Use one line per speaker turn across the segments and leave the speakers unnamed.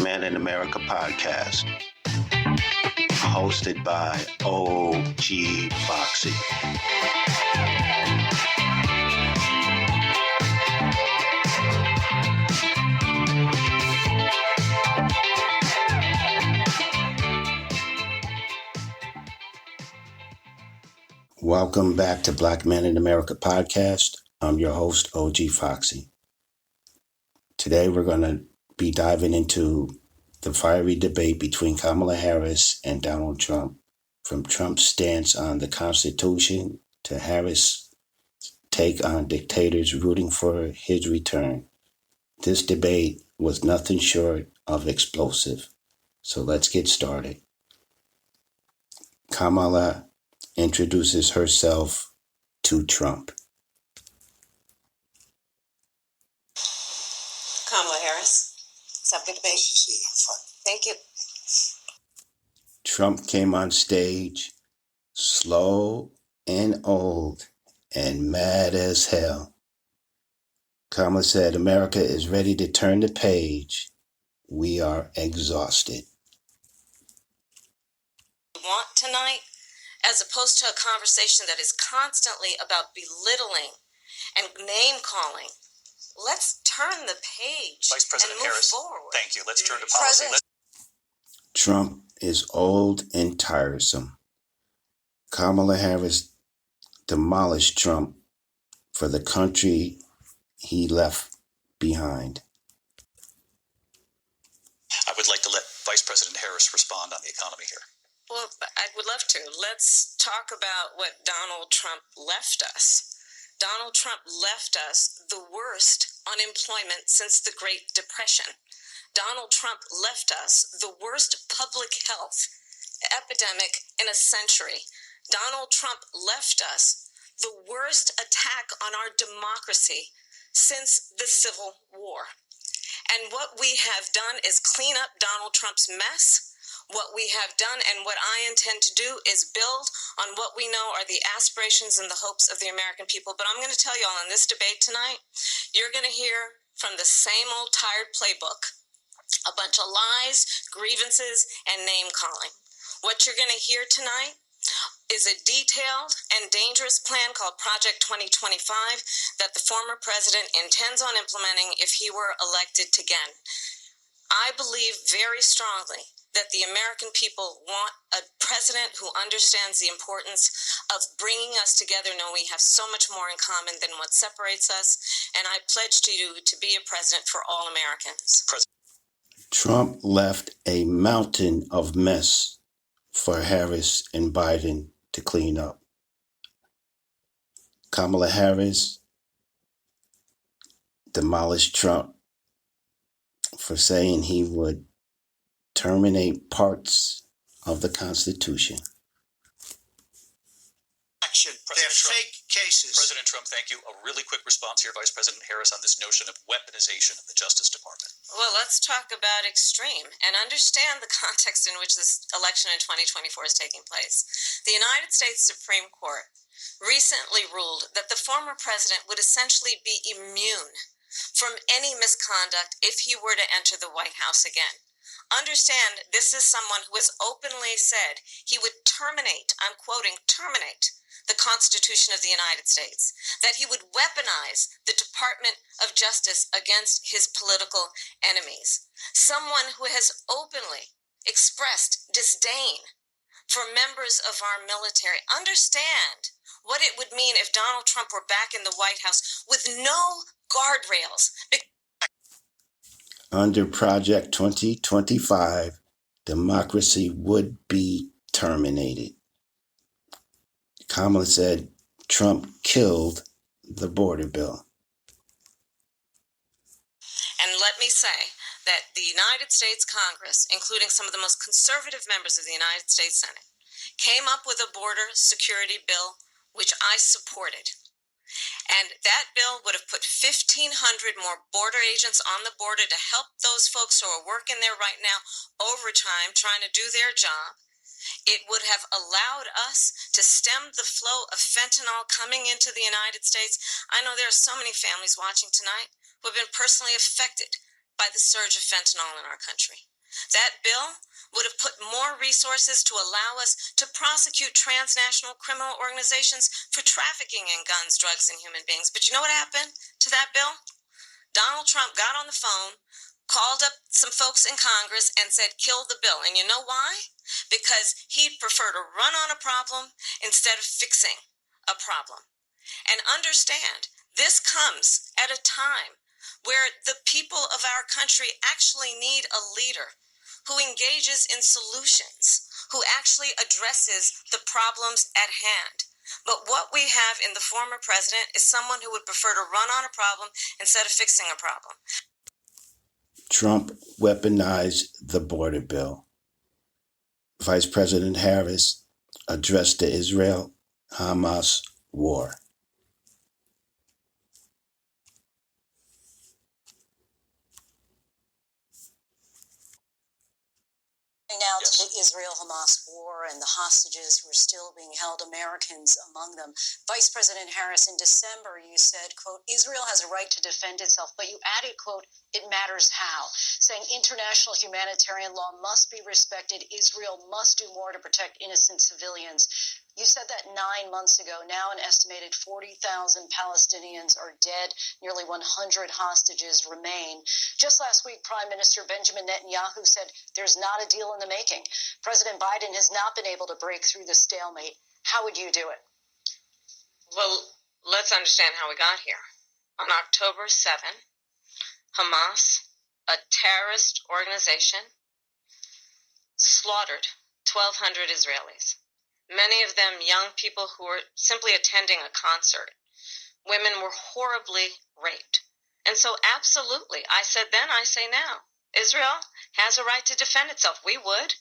Man in America podcast, hosted by OG FOXXIE. Welcome back to Black Man in America podcast. I'm your host, OG FOXXIE. Today we're going to be diving into the fiery debate between Kamala Harris and Donald Trump, from Trump's stance on the Constitution to Harris' take on dictators rooting for his return. This debate was nothing short of explosive. So let's get started. Kamala introduces herself to Trump.
Kamala Harris. Let's have a good debate. Thank you.
Trump came on stage, slow and old and mad as hell. Kamala said, America is ready to turn the page. We are exhausted.
Want tonight, as opposed to a conversation that is constantly about belittling and name-calling. Let's turn the page.
Vice President
and move
Harris,
forward.
Thank you. Let's turn to policy.
Trump is old and tiresome. Kamala Harris demolished Trump for the country he left behind.
I would like to let Vice President Harris respond on the economy here.
Well, I would love to. Let's talk about what Donald Trump left us. Donald Trump left us the worst unemployment since the Great Depression. Donald Trump left us the worst public health epidemic in a century. Donald Trump left us the worst attack on our democracy since the Civil War. And what we have done is clean up Donald Trump's mess. What we have done and what I intend to do is build on what we know are the aspirations and the hopes of the American people. But I'm going to tell you all in this debate tonight, you're going to hear from the same old tired playbook, a bunch of lies, grievances, and name-calling. What you're going to hear tonight is a detailed and dangerous plan called Project 2025 that the former president intends on implementing if he were elected again. I believe very strongly that the American people want a president who understands the importance of bringing us together, knowing we have so much more in common than what separates us, and I pledge to you to be a president for all Americans.
Trump left a mountain of mess for Harris and Biden to clean up. Kamala Harris demolished Trump for saying he would terminate parts of the Constitution.
They're fake cases.
President Trump, thank you. A really quick response here, Vice President Harris, on this notion of weaponization of the Justice Department.
Well, let's talk about extreme and understand the context in which this election in 2024 is taking place. The United States Supreme Court recently ruled that the former president would essentially be immune from any misconduct if he were to enter the White House again. Understand, this is someone who has openly said he would terminate, I'm quoting, terminate the Constitution of the United States, that he would weaponize the Department of Justice against his political enemies. Someone who has openly expressed disdain for members of our military. Understand what it would mean if Donald Trump were back in the White House with no guardrails.
Under Project 2025, democracy would be terminated. Kamala said Trump killed the border bill.
And let me say that the United States Congress, including some of the most conservative members of the United States Senate, came up with a border security bill, which I supported. And that bill would have put 1,500 more border agents on the border to help those folks who are working there right now overtime, trying to do their job. It would have allowed us to stem the flow of fentanyl coming into the United States. I know there are so many families watching tonight who have been personally affected by the surge of fentanyl in our country. That bill would have put more resources to allow us to prosecute transnational criminal organizations for trafficking in guns, drugs, and human beings. But you know what happened to that bill? Donald Trump got on the phone, called up some folks in Congress, and said, kill the bill. And you know why? Because he'd prefer to run on a problem instead of fixing a problem. And understand, this comes at a time where the people of our country actually need a leader who engages in solutions, who actually addresses the problems at hand. But what we have in the former president is someone who would prefer to run on a problem instead of fixing a problem.
Trump weaponized the border bill. Vice President Harris addressed the Israel-Hamas war.
Now to the Israel-Hamas war and the hostages who are still being held, Americans among them. Vice President Harris, in December, you said, quote, Israel has a right to defend itself, but you added, quote, it matters how, saying international humanitarian law must be respected. Israel must do more to protect innocent civilians. You said that 9 months ago. Now an estimated 40,000 Palestinians are dead. Nearly 100 hostages remain. Just last week, Prime Minister Benjamin Netanyahu said there's not a deal in the making. President Biden has not been able to break through the stalemate. How would you do it?
Well, let's understand how we got here. On October 7, Hamas, a terrorist organization, slaughtered 1,200 Israelis. Many of them young people who were simply attending a concert. Women were horribly raped. And so absolutely, I said then, I say now, Israel has a right to defend itself. We would.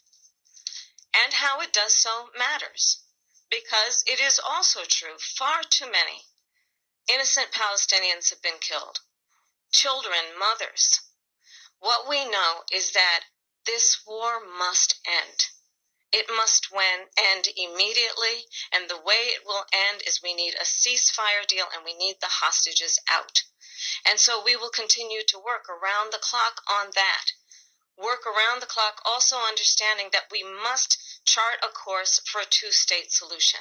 And how it does so matters. Because it is also true, far too many innocent Palestinians have been killed. Children, mothers. What we know is that this war must end. It must end immediately, and the way it will end is we need a ceasefire deal and we need the hostages out. And so we will continue to work around the clock on that. Work around the clock, also understanding that we must chart a course for a two-state solution.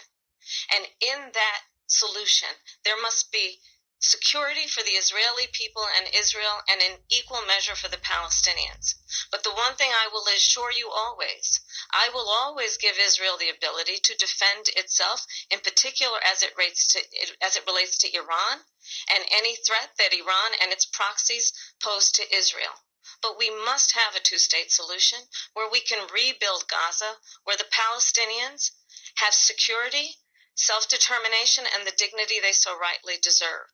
And in that solution, there must be security for the Israeli people and Israel, and in equal measure for the Palestinians. But the one thing I will assure you always, I will always give Israel the ability to defend itself, in particular as it relates to Iran and any threat that Iran and its proxies pose to Israel. But we must have a two-state solution where we can rebuild Gaza, where the Palestinians have security, self-determination, and the dignity they so rightly deserve.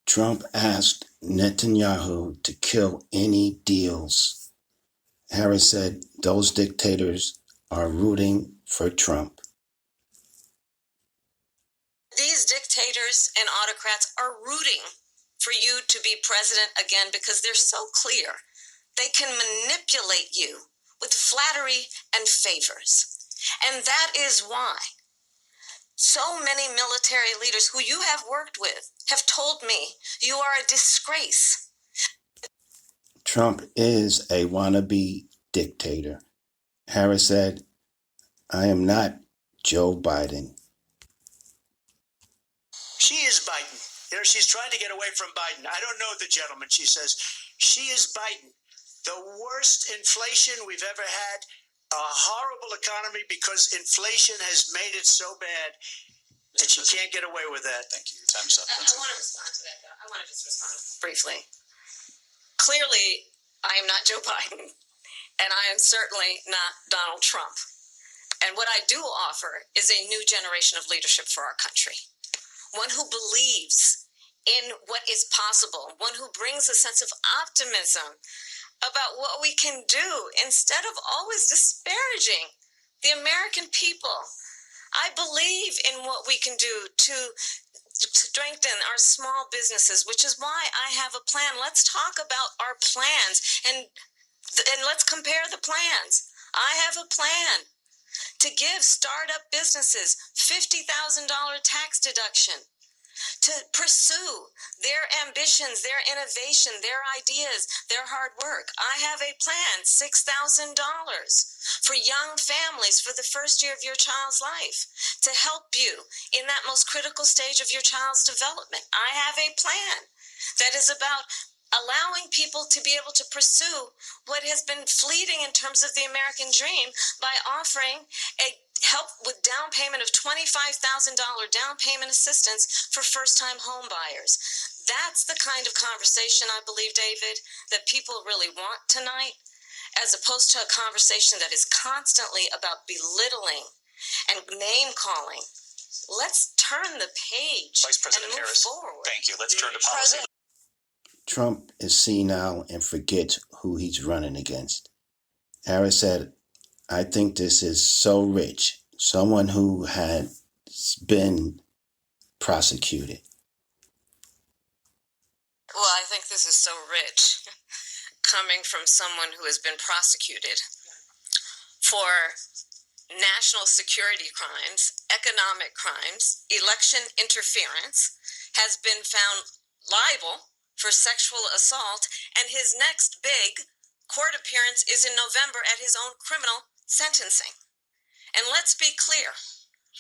Trump asked Netanyahu to kill any deals. Harris said those dictators are rooting for Trump.
These dictators and autocrats are rooting for you to be president again because they're so clear. They can manipulate you with flattery and favors. And that is why so many military leaders who you have worked with have told me you are a disgrace.
Trump is a wannabe dictator. Harris said, I am not Joe Biden.
She is Biden. You know, she's trying to get away from Biden. I don't know the gentleman, she says. She is Biden. The worst inflation we've ever had, a horrible economy because inflation has made it so bad that she can't get away with that.
Thank you. Your time's up.
I want to respond to that, though. I want to just respond briefly. Clearly, I am not Joe Biden, and I am certainly not Donald Trump. And what I do offer is a new generation of leadership for our country. One who believes in what is possible. One who brings a sense of optimism about what we can do instead of always disparaging the American people. I believe in what we can do to strengthen our small businesses, which is why I have a plan. Let's talk about our plans and let's compare the plans. I have a plan to give startup businesses $50,000 tax deduction, to pursue their ambitions, their innovation, their ideas, their hard work. I have a plan, $6,000 for young families for the first year of your child's life to help you in that most critical stage of your child's development. I have a plan that is about allowing people to be able to pursue what has been fleeting in terms of the American dream by offering a help with down payment of $25,000 down payment assistance for first-time home buyers. That's the kind of conversation, I believe, David, that people really want tonight, as opposed to a conversation that is constantly about belittling and name-calling. Let's turn the page
Vice President
and move
Harris,
forward.
thank you. Let's turn to policy.
Trump is senile and forgets who he's running against. Harris said, I think this is so rich. Someone who has been prosecuted.
Well, I think this is so rich coming from someone who has been prosecuted for national security crimes, economic crimes, election interference, has been found liable for sexual assault, and his next big court appearance is in November at his own criminal sentencing. And let's be clear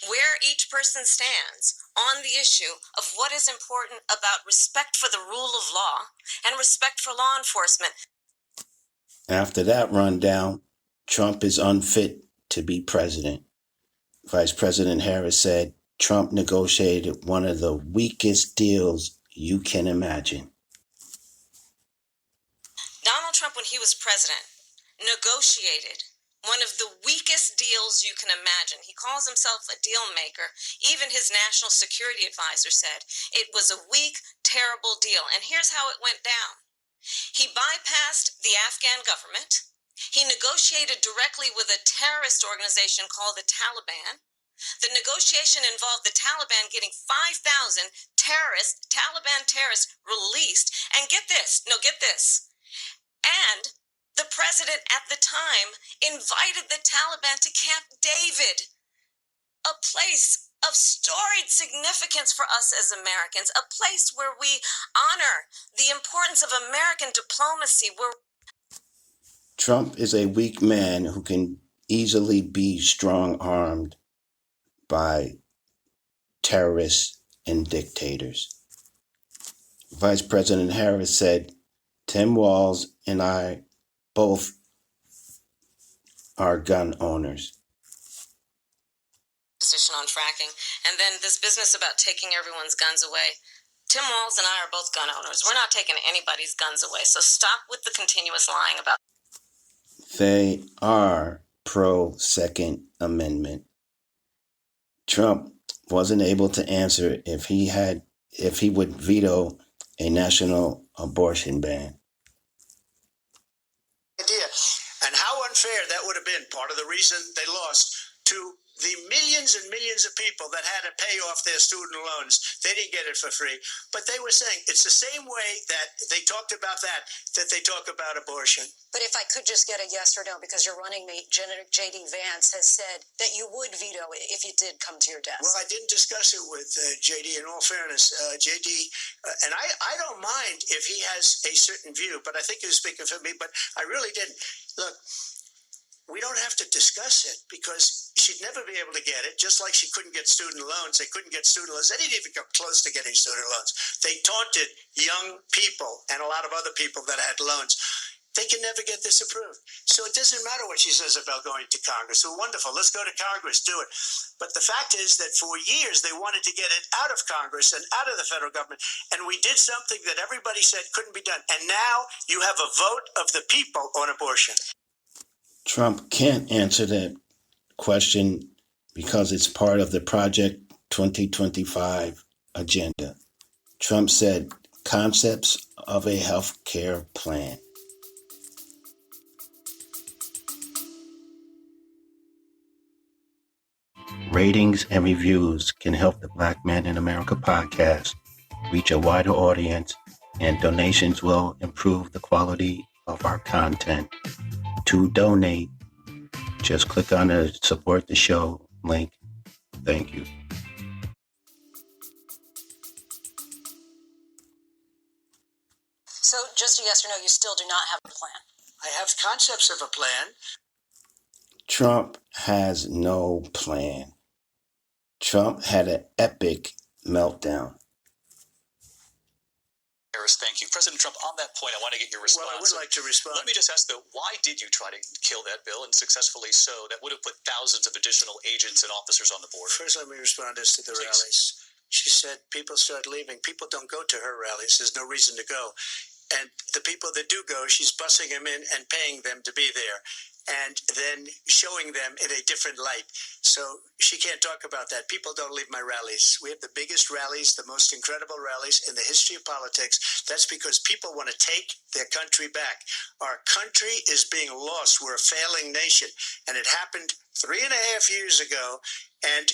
where each person stands on the issue of what is important about respect for the rule of law and respect for law enforcement.
After that rundown, Trump is unfit to be president. Vice President Harris said Trump negotiated one of the weakest deals you can imagine.
Donald Trump, when he was president, negotiated one of the weakest deals you can imagine. He calls himself a deal maker. Even his national security advisor said it was a weak, terrible deal. And here's how it went down. He bypassed the Afghan government. He negotiated directly with a terrorist organization called the Taliban. The negotiation involved the Taliban getting 5,000 Taliban terrorists released. And get this. And the president at the time invited the Taliban to Camp David, a place of storied significance for us as Americans, a place where we honor the importance of American diplomacy.
Trump is a weak man who can easily be strong-armed by terrorists and dictators. Vice President Harris said, Tim Walz and I both are gun owners.
Position on fracking, and then this business about taking everyone's guns away. Tim Walz and I are both gun owners. We're not taking anybody's guns away, so stop with the continuous lying about.
They are pro-Second Amendment. Trump wasn't able to answer if he would veto a national abortion ban.
Idea. And how unfair that would have been. Part of the reason they lost to the millions and millions of people that had to pay off their student loans. They didn't get it for free. But they were saying it's the same way that they talked about that they talk about abortion.
But if I could just get a yes or no, because your running mate, J.D. Vance, has said that you would veto it if it did come to your desk.
Well, I didn't discuss it with J.D. in all fairness. J.D., and I don't mind if he has a certain view, but I think he was speaking for me, but I really didn't. Look, we don't have to discuss it because she'd never be able to get it, just like she couldn't get student loans. They couldn't get student loans. They didn't even come close to getting student loans. They taunted young people and a lot of other people that had loans. They can never get this approved. So it doesn't matter what she says about going to Congress. Well, wonderful. Let's go to Congress. Do it. But the fact is that for years, they wanted to get it out of Congress and out of the federal government. And we did something that everybody said couldn't be done. And now you have a vote of the people on abortion.
Trump can't answer that question because it's part of the Project 2025 agenda. Trump said concepts of a health care plan. Ratings and reviews can help the Black Man in America podcast reach a wider audience, and donations will improve the quality of our content. To donate, just click on the support the show link. Thank you.
just a yes or no, you still do not have a plan.
I have concepts of a plan.
Trump has no plan. Trump had an epic meltdown.
Harris, thank you. President Trump, on that point, I want to get your response.
Well, I would like to respond.
Let me just ask, though, why did you try to kill that bill, and successfully so? That would have put thousands of additional agents and officers on the border.
First, let me respond as to the
Please.
rallies. She said people start leaving. People don't go to her rallies. There's no reason to go. And the people that do go, she's bussing them in and paying them to be there, and then showing them in a different light. So she can't talk about that. People don't leave my rallies. We have the biggest rallies, the most incredible rallies in the history of politics. That's because people want to take their country back. Our country is being lost. We're a failing nation. And it happened 3.5 years ago. And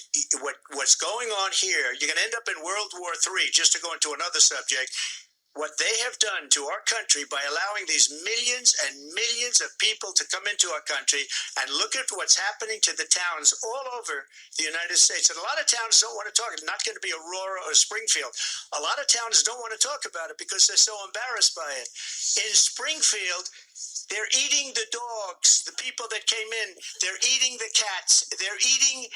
what's going on here, you're going to end up in World War III, just to go into another subject. What they have done to our country by allowing these millions and millions of people to come into our country, and look at what's happening to the towns all over the United States. And a lot of towns don't want to talk. It's not going to be Aurora or Springfield. A lot of towns don't want to talk about it because they're so embarrassed by it. In Springfield, they're eating the dogs, the people that came in. They're eating the cats. They're eating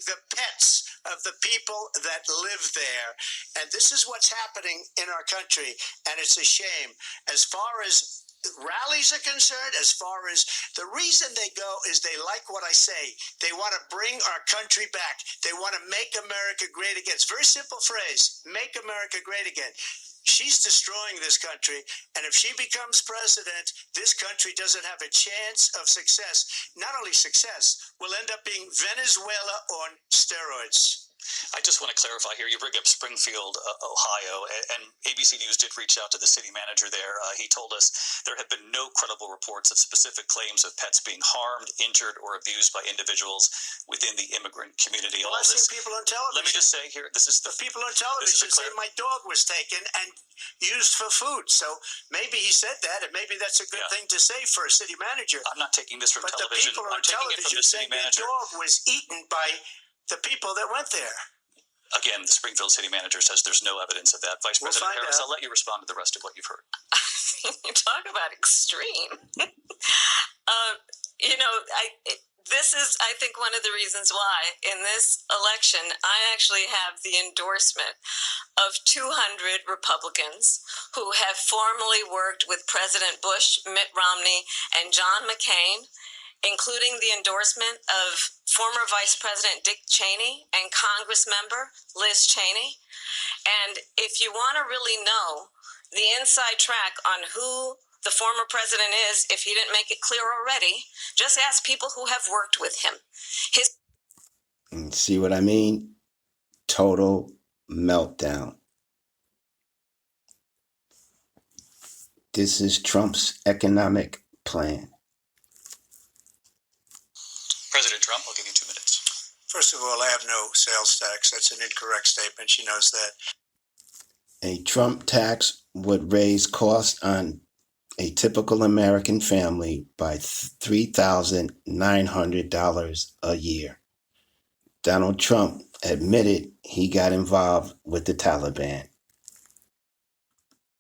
the pets of the people that live there. And this is what's happening in our country, and it's a shame. As far as rallies are concerned, as far as the reason they go is they like what I say. They want to bring our country back. They want to make America great again. It's a very simple phrase, make America great again. She's destroying this country, and if she becomes president, this country doesn't have a chance of success. Not only success, we'll end up being Venezuela on steroids.
I just want to clarify here. You bring up Springfield, Ohio, and ABC News did reach out to the city manager there. He told us there have been no credible reports of specific claims of pets being harmed, injured, or abused by individuals within the immigrant community.
Well, I've seen people on television.
Let me just say here, this is the
people on television say my dog was taken and used for food. So maybe he said that, and maybe that's a good thing to say for a city manager.
I'm not taking this from
but
television.
But the people on television saying the dog was eaten by the people that went there.
Again, the Springfield city manager says there's no evidence of that. Vice President Harris, I'll let you respond to the rest of what you've heard.
You talk about extreme. This is, I think, one of the reasons why in this election I actually have the endorsement of 200 Republicans who have formally worked with President Bush, Mitt Romney, and John McCain, including the endorsement of former Vice President Dick Cheney and Congress member Liz Cheney. And if you want to really know the inside track on who the former president is, if he didn't make it clear already, just ask people who have worked with him.
See what I mean? Total meltdown. This is Trump's economic plan.
President Trump, I'll give you 2 minutes.
First of all, I have no sales tax. That's an incorrect statement. She knows that.
A Trump tax would raise costs on a typical American family by $3,900 a year. Donald Trump admitted he got involved with the Taliban.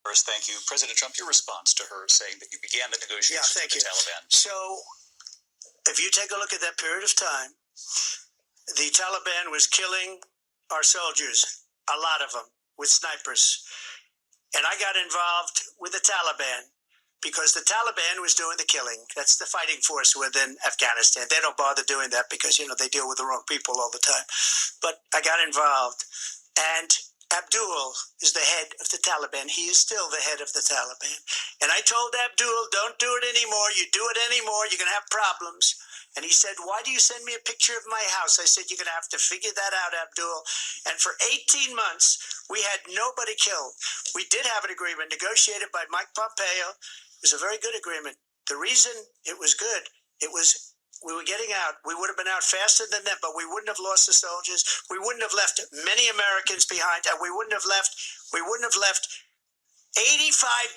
First, thank you. President Trump, your response to her saying that you began the negotiations with the Taliban.
So, if you take a look at that period of time, the Taliban was killing our soldiers, a lot of them, with snipers. And I got involved with the Taliban because the Taliban was doing the killing. That's the fighting force within Afghanistan. They don't bother doing that because, they deal with the wrong people all the time. But I got involved. And Abdul is the head of the Taliban. He is still the head of the Taliban. And I told Abdul, don't do it anymore. You do it anymore, you're going to have problems. And he said, why do you send me a picture of my house? I said, you're going to have to figure that out, Abdul. And for 18 months, we had nobody killed. We did have an agreement negotiated by Mike Pompeo. It was a very good agreement. The reason it was good, we were getting out. We would have been out faster than them, but we wouldn't have lost the soldiers. We wouldn't have left many Americans behind, and we wouldn't have left $85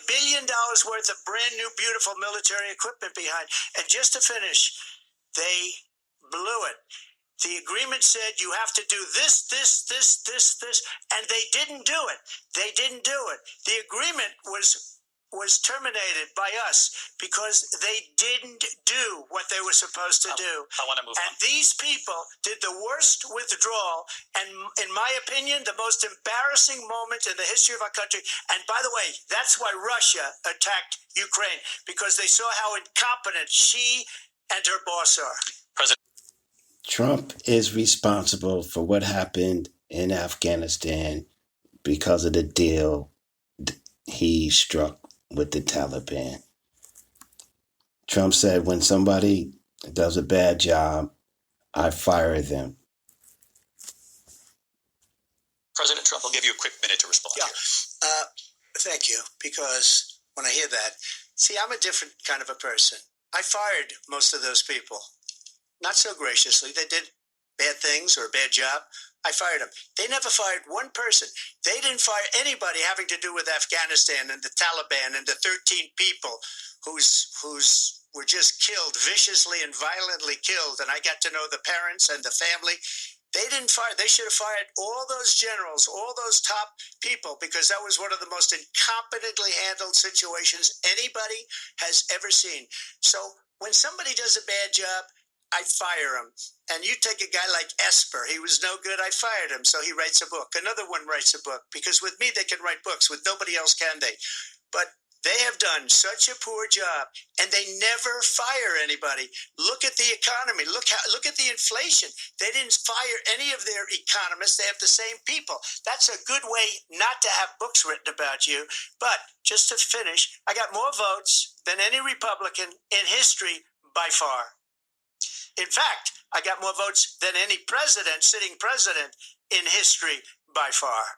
billion worth of brand new, beautiful military equipment behind. And just to finish, they blew it. The agreement said you have to do this, and they didn't do it. They didn't do it. The agreement was terminated by us because they didn't do what they were supposed to do.
I want to move on.
And these people did the worst withdrawal, and in my opinion, the most embarrassing moment in the history of our country. And by the way, that's why Russia attacked Ukraine, because they saw how incompetent she and her boss are.
Trump is responsible for what happened in Afghanistan because of the deal he struck with the Taliban. Trump said, when somebody does a bad job, I fire them.
President Trump, I'll give you a quick minute to respond.
Yeah, thank you, because when I hear that, see, I'm a different kind of a person. I fired most of those people. Not so graciously. They did bad things or a bad job. I fired them. They never fired one person. They didn't fire anybody having to do with Afghanistan and the Taliban and the 13 people who's were just killed, viciously and violently killed. And I got to know the parents and the family. They didn't fire. They should have fired all those generals, all those top people, because that was one of the most incompetently handled situations anybody has ever seen. So when somebody does a bad job, I fire him. And you take a guy like Esper. He was no good. I fired him. So he writes a book. Another one writes a book, because with me, they can write books. With nobody else can they? But they have done such a poor job, and they never fire anybody. Look at the economy. Look at the inflation. They didn't fire any of their economists. They have the same people. That's a good way not to have books written about you. But just to finish, I got more votes than any Republican in history by far. In fact, I got more votes than any sitting president in history by far.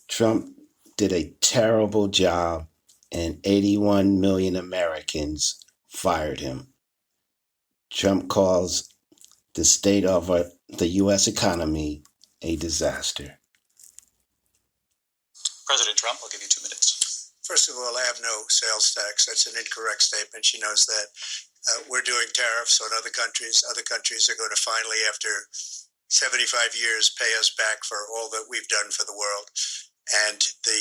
Trump did a terrible job, and 81 million Americans fired him. Trump calls the state of the U.S. economy a disaster.
President Trump, I'll give you 2 minutes.
First of all, I have no sales tax. That's an incorrect statement. She knows that. We're doing tariffs on other countries. Other countries are going to finally, after 75 years, pay us back for all that we've done for the world. And the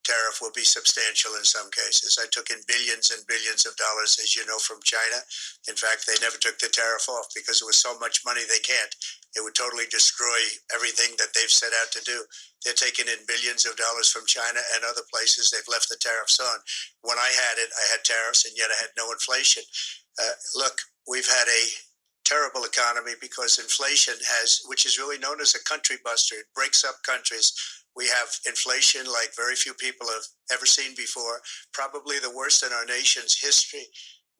tariff will be substantial in some cases. I took in billions and billions of dollars, as you know, from China. In fact, they never took the tariff off because it was so much money they can't. It would totally destroy everything that they've set out to do. They're taking in billions of dollars from China and other places. They've left the tariffs on. When I had it, I had tariffs, and yet I had no inflation. Look, we've had a terrible economy because inflation which is really known as a country buster. It breaks up countries. We have inflation like very few people have ever seen before, probably the worst in our nation's history.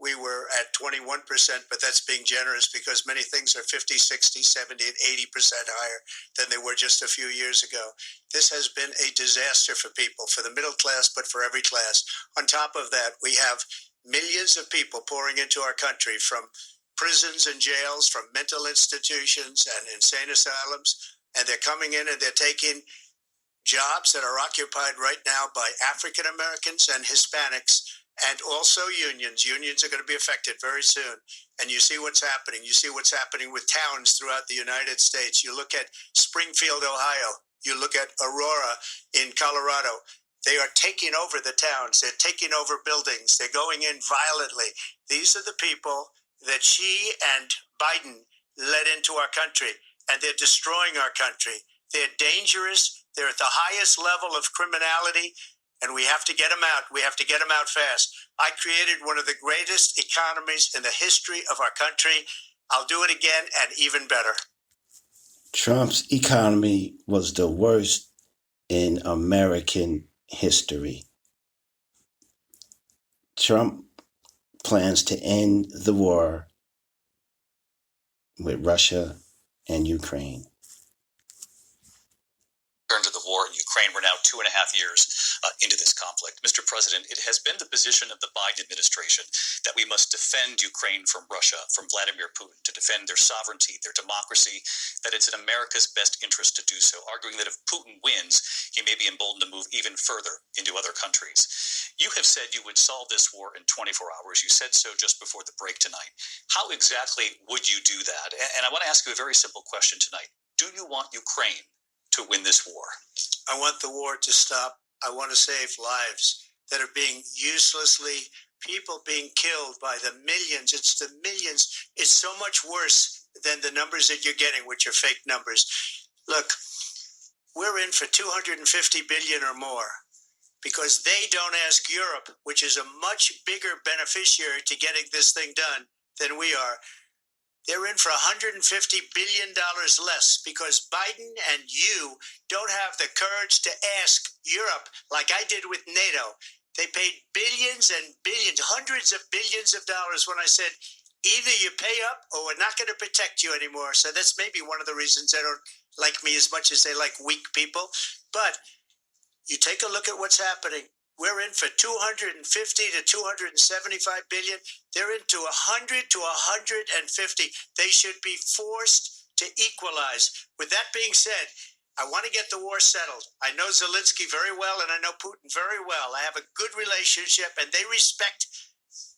We were at 21%, but that's being generous because many things are 50, 60, 70, and 80% higher than they were just a few years ago. This has been a disaster for people, for the middle class, but for every class. On top of that, we have millions of people pouring into our country from prisons and jails, from mental institutions and insane asylums, and they're coming in and they're taking jobs that are occupied right now by African Americans and Hispanics, and also unions. Unions are going to be affected very soon. And you see what's happening. You see what's happening with towns throughout the United States. You look at Springfield, Ohio. You look at Aurora in Colorado. They are taking over the towns. They're taking over buildings. They're going in violently. These are the people that she and Biden led into our country, and they're destroying our country. They're dangerous. They're at the highest level of criminality, and we have to get them out. We have to get them out fast. I created one of the greatest economies in the history of our country. I'll do it again and even better.
Trump's economy was the worst in American history. Trump plans to end the war with Russia and Ukraine.
Turn to the war in Ukraine. Ukraine. We're now 2.5 years into this conflict. Mr. President, it has been the position of the Biden administration that we must defend Ukraine from Russia, from Vladimir Putin, to defend their sovereignty, their democracy, that it's in America's best interest to do so, arguing that if Putin wins, he may be emboldened to move even further into other countries. You have said you would solve this war in 24 hours. You said so just before the break tonight. How exactly would you do that? And I want to ask you a very simple question tonight. Do you want Ukraine to win this war?
I want the war to stop. I want to save lives that are being uselessly, people being killed by the millions. It's the millions. It's so much worse than the numbers that you're getting, which are fake numbers. Look, we're in for 250 billion or more because they don't ask Europe, which is a much bigger beneficiary to getting this thing done than we are. They're in for $150 billion less because Biden and you don't have the courage to ask Europe like I did with NATO. They paid billions and billions, hundreds of billions of dollars when I said, either you pay up or we're not going to protect you anymore. So that's maybe one of the reasons they don't like me as much as they like weak people. But you take a look at what's happening. We're in for 250 to 275 billion. They're into 100 to 150. They should be forced to equalize. With that being said, I want to get the war settled. I know Zelensky very well, and I know Putin very well. I have a good relationship, and they respect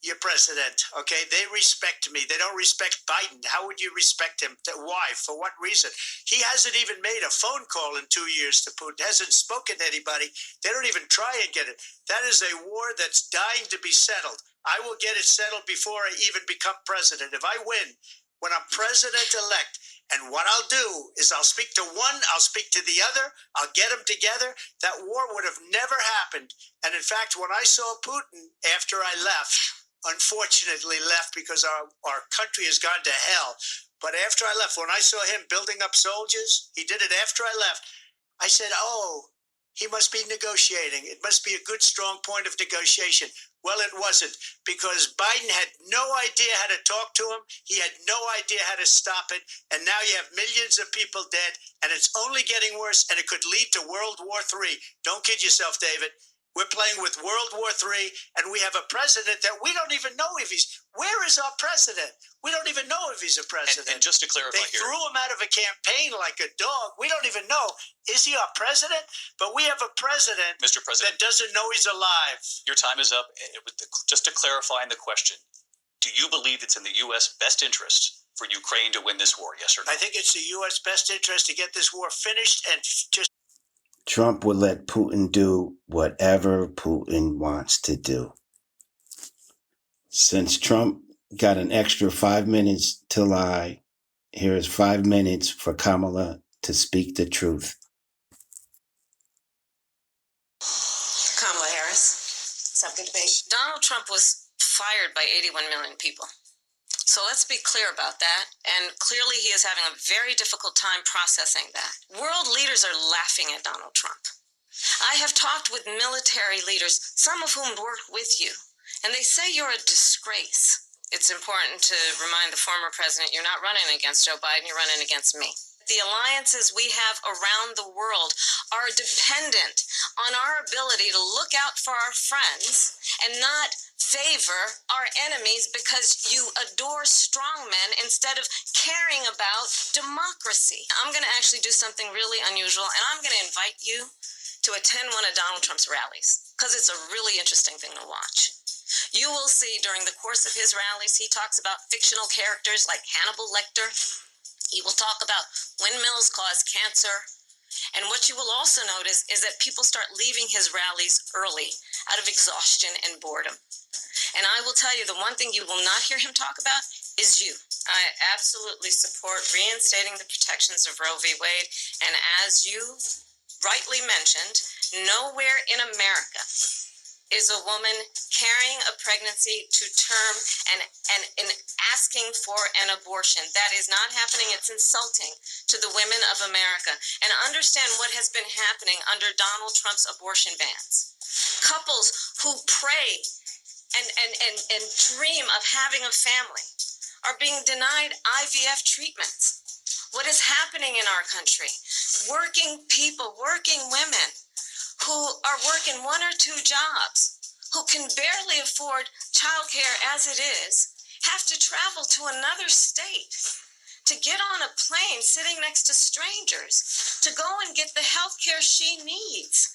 your president, okay? They respect me. They don't respect Biden. How would you respect him? Why? For what reason? He hasn't even made a phone call in 2 years to Putin, hasn't spoken to anybody. They don't even try and get it. That is a war that's dying to be settled. I will get it settled before I even become president. If I win, when I'm president-elect, and what I'll do is I'll speak to one, I'll speak to the other, I'll get them together. That war would have never happened. And in fact, when I saw Putin after I left, unfortunately left because our country has gone to hell. But after I left, when I saw him building up soldiers, he did it after I left, I said, oh, he must be negotiating. It must be a good, strong point of negotiation. Well, it wasn't, because Biden had no idea how to talk to him. He had no idea how to stop it. And now you have millions of people dead, and it's only getting worse, and it could lead to World War III. Don't kid yourself, David. We're playing with World War III, and we have a president that we don't even know if he's... Where is our president? We don't even know if he's a president.
And just to clarify
they
here...
threw him out of a campaign like a dog. We don't even know. Is he our president? But we have a president,
Mr. President,
that doesn't know he's alive.
Your time is up. Just to clarify in the question, do you believe it's in the U.S. best interest for Ukraine to win this war, yes or no?
I think it's the U.S. best interest to get this war finished and just...
Trump would let Putin do whatever Putin wants to do. Since Trump got an extra 5 minutes to lie, here is 5 minutes for Kamala to speak the truth.
Kamala Harris. Something to debate. Donald Trump was fired by 81 million people. So let's be clear about that. And clearly he is having a very difficult time processing that. World leaders are laughing at Donald Trump. I have talked with military leaders, some of whom work with you, and they say you're a disgrace. It's important to remind the former president you're not running against Joe Biden, you're running against me. The alliances we have around the world are dependent on our ability to look out for our friends and not favor our enemies because you adore strongmen instead of caring about democracy. I'm going to actually do something really unusual, and I'm going to invite you to attend one of Donald Trump's rallies because it's a really interesting thing to watch. You will see during the course of his rallies, he talks about fictional characters like Hannibal Lecter. He will talk about windmills cause cancer. And what you will also notice is that people start leaving his rallies early out of exhaustion and boredom. And I will tell you, the one thing you will not hear him talk about is you. I absolutely support reinstating the protections of Roe v. Wade. And as you rightly mentioned, nowhere in America is a woman carrying a pregnancy to term and asking for an abortion. That is not happening. It's insulting to the women of America. And understand what has been happening under Donald Trump's abortion bans. Couples who pray and dream of having a family are being denied IVF treatments. What is happening in our country? Working people, working women who are working 1 or 2 jobs, who can barely afford childcare as it is, have to travel to another state to get on a plane sitting next to strangers to go and get the health care she needs,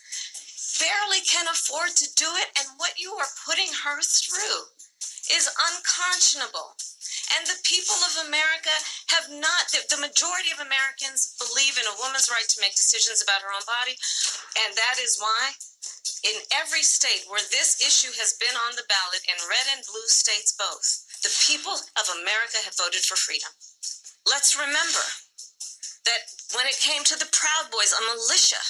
barely can afford to do it, and what you are putting her through is unconscionable. And the people of America have not, the majority of Americans believe in a woman's right to make decisions about her own body, and that is why in every state where this issue has been on the ballot, in red and blue states both, the people of America have voted for freedom. Let's remember that when it came to the Proud Boys, a militia,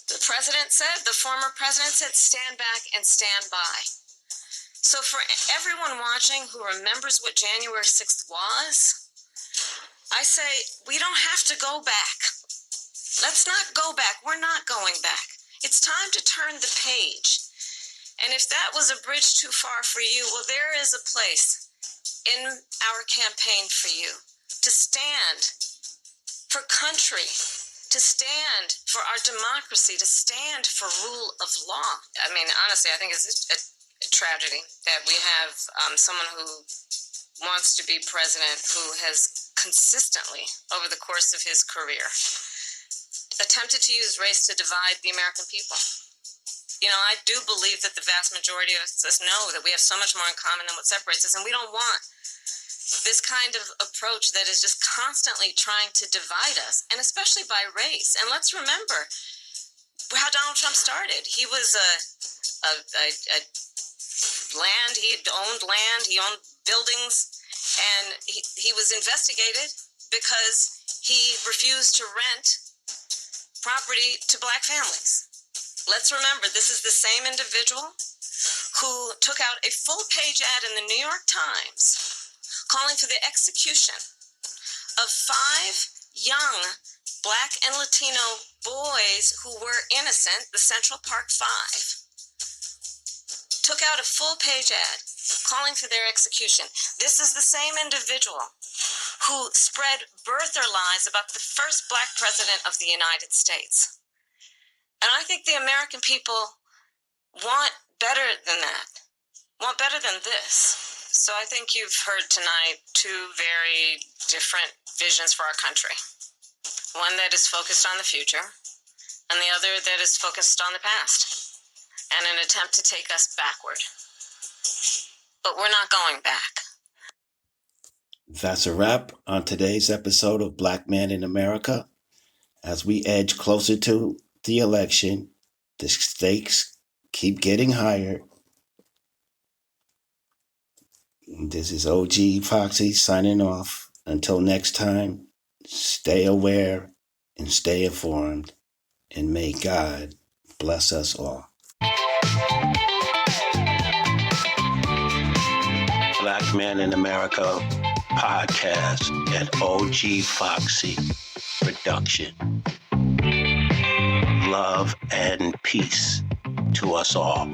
the former president said, stand back and stand by. So for everyone watching who remembers what January 6th was, I say, we don't have to go back. Let's not go back. We're not going back. It's time to turn the page. And if that was a bridge too far for you, well, there is a place in our campaign for you to stand for country, to stand for our democracy, to stand for rule of law. I mean, honestly, I think it's a tragedy that we have someone who wants to be president who has consistently, over the course of his career, attempted to use race to divide the American people. You know, I do believe that the vast majority of us know that we have so much more in common than what separates us, and we don't want this kind of approach that is just constantly trying to divide us, and especially by race. And let's remember how Donald Trump started. He was he owned buildings, and he was investigated because he refused to rent property to black families. Let's remember, this is the same individual who took out a full-page ad in the New York Times calling for the execution of 5 young black and Latino boys who were innocent, the Central Park 5. Took out a full-page ad calling for their execution. This is the same individual who spread birther lies about the first black president of the United States. And I think the American people want better than that, want better than this. So I think you've heard tonight 2 very different visions for our country. One that is focused on the future, and the other that is focused on the past, and an attempt to take us backward. But we're not going back.
That's a wrap on today's episode of Black Man in America. As we edge closer to the election, the stakes keep getting higher. This is OG FOXXIE signing off. Until next time, stay aware and stay informed, and may God bless us all. Black Man in America podcast and OG FOXXIE production. Love and peace to us all.